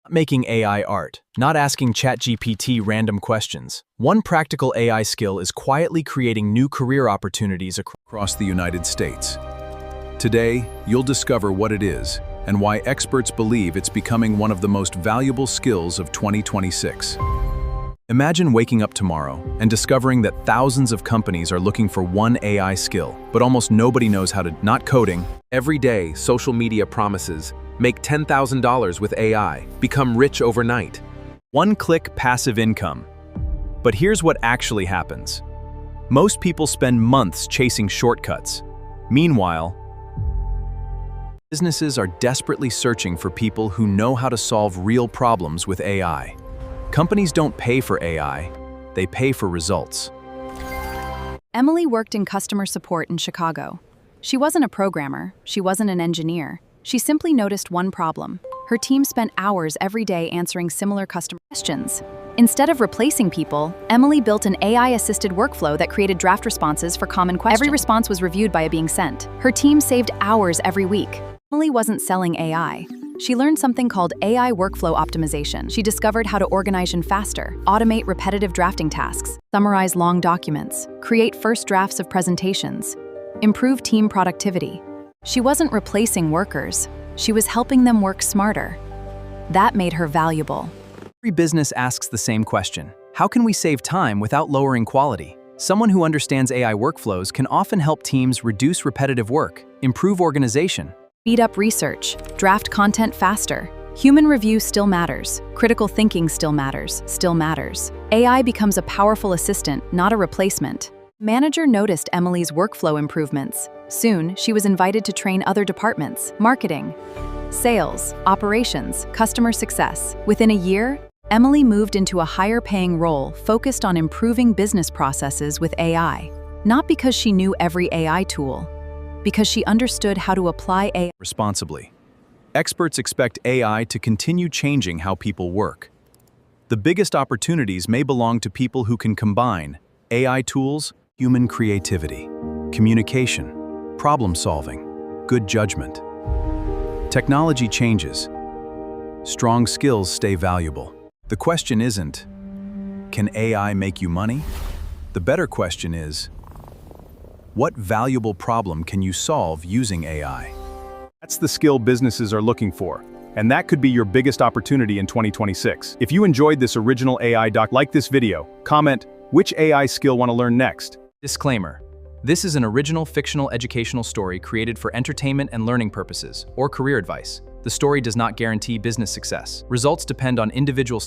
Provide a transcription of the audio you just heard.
Making AI art, not asking ChatGPT random questions. One practical AI skill is quietly creating new career opportunities across the United States. Today, you'll discover what it is and why experts believe it's becoming one of the most valuable skills of 2026. Imagine waking up tomorrow and discovering that thousands of companies are looking for one AI skill, but almost nobody knows how to. Not coding. Every day, social media promises, make $10,000 with AI, become rich overnight. One-click passive income. But here's what actually happens. Most people spend months chasing shortcuts. Meanwhile, businesses are desperately searching for people who know how to solve real problems with AI. Companies don't pay for AI, they pay for results. Emily worked in customer support in Chicago. She wasn't a programmer, she wasn't an engineer. She simply noticed one problem. Her team spent hours every day answering similar customer questions. Instead of replacing people, Emily built an AI-assisted workflow that created draft responses for common questions. Every response was reviewed by a being sent. Her team saved hours every week. Emily wasn't selling AI. She learned something called AI workflow optimization. She discovered how to organize faster, automate repetitive drafting tasks, summarize long documents, create first drafts of presentations, improve team productivity. She wasn't replacing workers, she was helping them work smarter. That made her valuable. Every business asks the same question. How can we save time without lowering quality? Someone who understands AI workflows can often help teams reduce repetitive work, improve organization, speed up research, draft content faster. Human review still matters. Critical thinking still matters. AI becomes a powerful assistant, not a replacement. Manager noticed Emily's workflow improvements. Soon, she was invited to train other departments: marketing, sales, operations, customer success. Within a year, Emily moved into a higher-paying role focused on improving business processes with AI. Not because she knew every AI tool, because she understood how to apply AI responsibly. Experts expect AI to continue changing how people work. The biggest opportunities may belong to people who can combine AI tools, human creativity, communication, problem-solving, good judgment. Technology changes. Strong skills stay valuable. The question isn't, can AI make you money? The better question is, what valuable problem can you solve using AI? That's the skill businesses are looking for, and that could be your biggest opportunity in 2026. If you enjoyed this original AI doc, like this video, comment, which AI skill want to learn next? Disclaimer. This is an original fictional educational story created for entertainment and learning purposes, or career advice. The story does not guarantee business success. Results depend on individual